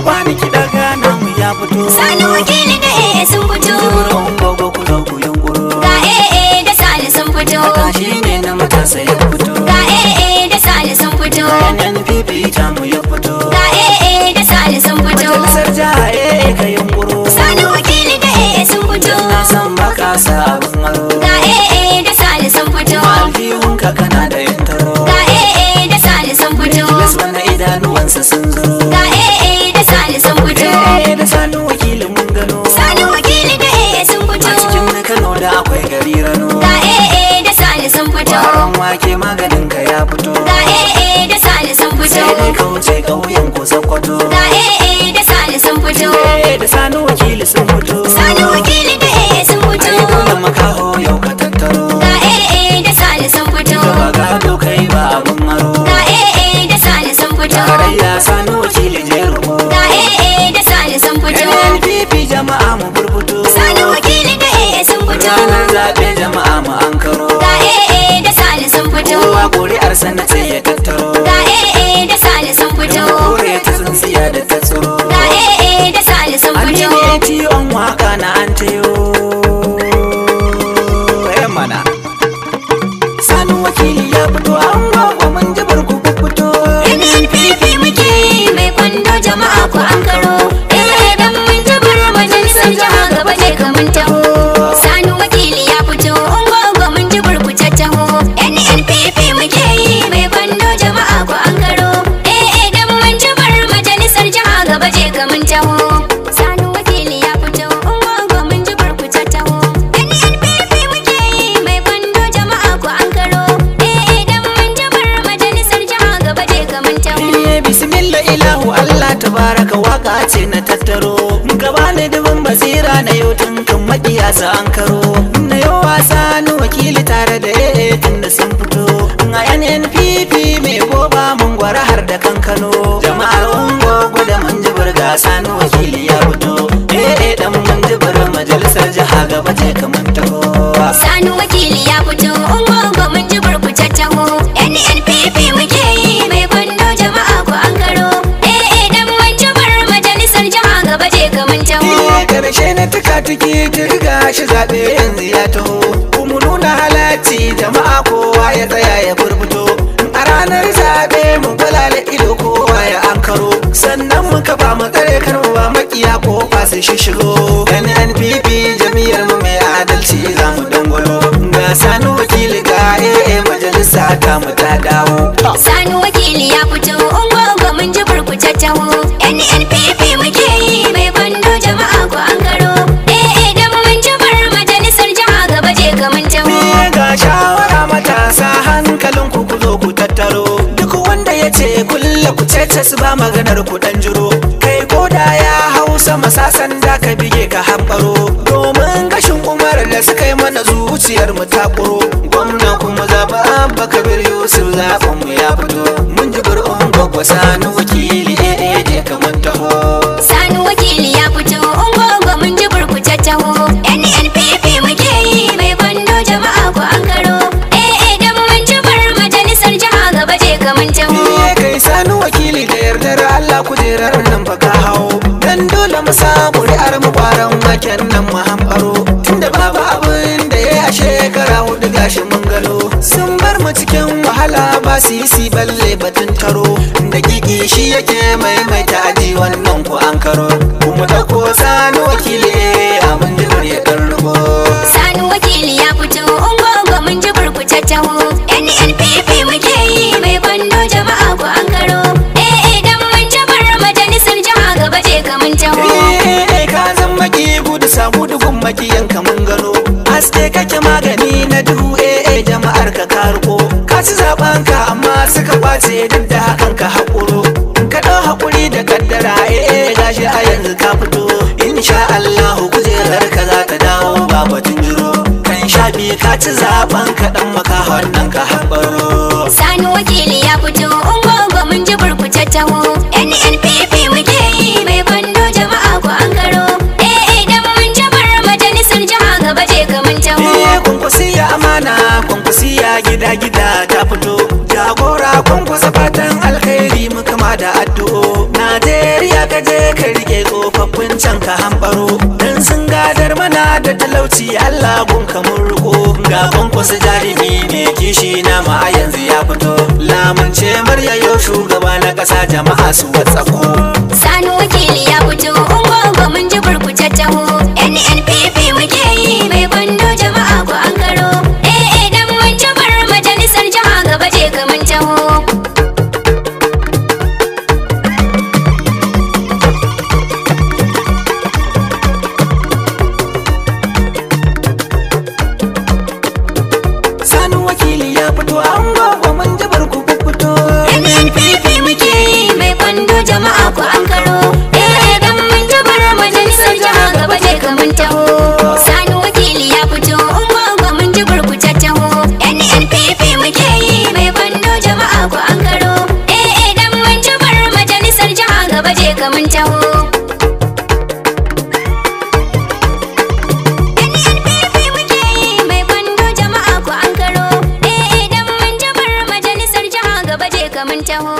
bani kiɗa gana mu ya fito. Sani wakili da AA sun fito. Jibirin gogo ku zo ku yunkuro. Ga AA da Sani sun fito. Haka shi ne na matasa ya fito. Ga AA da Sani sun fito. Bayan NPP ta mu ya fito. Ga AA da Sani sun fito. Majalisar jiha AA ka yunkuro. Sani wakili da AA sun fito. Na san baka sa abin aro. Ga AA da Sani sun fito. Aljihunka kana da yin taro. Ga AA da Sani sun fito. Tilas wanda idanuwansa sun zo. Ga AA da Sani sun fito. Da Sani wakilin mun gano. Sani wakili da AA sun fito. A cikin na Kano da akwai gari Rano. Ga AA da Sani sun fito. Baron wake maganin ka ya fito. Ga AA da Sani sun fito. Sai dai ka wuce ƙauyen ku Sokoto. Ga AA da Sani sun fito. Da Sani wakili sun fito. Sani wakili da AA sun fito. Ai dole makaho yau ka tattaro. Ga AA da Sani sun fito. Gaba gado kai ba abin maro. Ga AA da Sani sun fito. Tarayya Sani wakili jerumo. Ga AA da Sani sun fito. NPP jama'a mu burbuto. Sani wakili da AA sun fito. Ranar zaɓe jama'a mu ankaro. Ga AA da Sani sun fito. Kowa ƙuri'ar sana sai ya tattaro. Ga AA da Sani sun fito. Kore ta tsintsiya da ta tsoro. Ga AA da Sani sun An fito. yi tion waka na an tayo. Mana. Sani wakili ya fito an gwagwa mun ji barku fito. NNPP muke yi mai kwando jama'a ku an karo. Dan mun jabar majalisar jiha gaba je ka mun taho. Sani wakili ya fito ungogo mun ji burku tattaho. NNPP muke yi mai kwando jama'a ku an karo. Dan mun jabar majalisar jiha gaba je ka mun taho. Sani wakili ya fito ungogo mun ji burku tattaho. NNPP muke yi mai kwando jama'a ku an karo. Dan mun jabar majalisar jiha gaba je ka mun taho. Bismillah ilahu Allah tabaraka waka ce na tattaro. Gaba ne dubin basira na yau tun kan makiyasa an karo. Na yau wasa ni wakili tare da tun da sun fito. A NNPP mai goba mun gwara har da kankano. Jama'ar ungogo da manjibar gasa ni wakili ya fito. Dan manjibar majalisar jiha gaba je kaman taho. Sani wakili ya fito ungogo mun ji burku tattaho. NNPP muke yi mai kwando jama'a ku an karo. Dan mun jabar majalisar jiha gaba je ka mun taho. Karshe na tuka tuki turga shi zaɓe yanzu ya taho. Kuma nuna halacci jama'a kowa ya tsaya ya furfuto. A ranar zaɓe mu gwalala ido kowa ya ankaro. Sannan muka ba mu tsare kar mu ba makiya ko su shishigo. NNPP jami'ar mu mai adalci za mu dangwalo. Ga Sani wakili ga majalisa ta mu ta dawo. Sani wakili ya fito ungogo mun ji burku tattaho. NNPP muke yi mai kwando jama'a ku an karo. Dan mun jabar majalisar jiha gaba je ka mun taho. Ga shawara matasa hankalin ku zo ku tattaro. Duk wanda ya ce kulle ku cece su ba maganar ku dan jiro. Kai koda ya hausa masasan da ka bige ka hambaro. Domin gashin umar da suka yi mana zuciyar mu takuro. Gwamna kuma zaɓa Abba Kabir Yusuf zaɓen mu ya fito. Mun ji bur'un gwagwa Sani wakili je kamar taho. Sani wakili ya fito ungogo mun ji burku tattaho. NNPP muke yi mai kwando jama'a ku an karo. Dan mun jabar majalisar jiha gaba je ka mun taho. Kai Sani wakili da yardar Allah kujerar nan fa ka hawo. Dan dole mu sa ƙuri'ar mu ƙwaron waken nan mu hambaro. Tunda babu abin da ya yi shekara hudu gashi mun gano. Sun bar mu cikin wahala ba su yi balle batun taro. Da gigi shi yake maimaita aji wannan ku an karo. Kuma ɗauko Sani wakili a mun jibir ya ɗan rubo. Sani wakili ya fito ungogo mun ji burku tattaho. NNPP muke yi mai kwando jama'a ku an karo. Dan mun jabar majalisar jiha gaba je ka mun taho. Ka zan maki gudu sa gudu gun makiyan ka mun gano. Haske kake magani na duhu jama'ar ka karko. Ka ci zaben ka amma suka kwace duk da hakan ka haƙuro. Ka ɗau haƙuri da kaddara gashi a yanzu ka fito. Insha Allahu kujerar ka za ta dawo ba batun jiro. Kan sha biyu ka ci zaben ka ɗan maka wannan ka haɓaro. Sani wakili ya fito ungogo mun ji burku tattaho. NNPP muke yi mai kwando jama'a ku an karo. Dan mun jabar majalisar jiha gaba je ka mun taho. Kwankwasiya amana kwankwasiya gida-gida ta fito. Jagora kwankwasa fatan alkhairi mu kama da addu'o. Najeriya ka je tsofaffin can ka hambaro dan sun gadar mana da talauci Allah gun kamar riko ga kwankwasa jarumi ne kishi na ma yanzu ya fito lamunce murya yau shugaba na kasa jama'a su watsako Sani wakili ya fito ungogo mun ji burkutattaho NNPP muke yi mai kwando jama'a ku an karo dan mun ji bar majalisar jiha gaba je ka mun taho Sani wakili ya fito ungogo mun ji burkutattaho NNPP muke yi mai kwando jama'a ku an karo dan mun ji bar majalisar jiha gaba je ka mun taho Sani wakili ya fito ungogo mun ji burkutattaho NNPP muke yi mai kwando jama'a ku an karo dan mun ji bar majalisar jiha gaba je ka mun taho NNPP muke yi mai kwando jama'a ku an karo dan mun ji bar majalisar jiha gaba je ka mun taho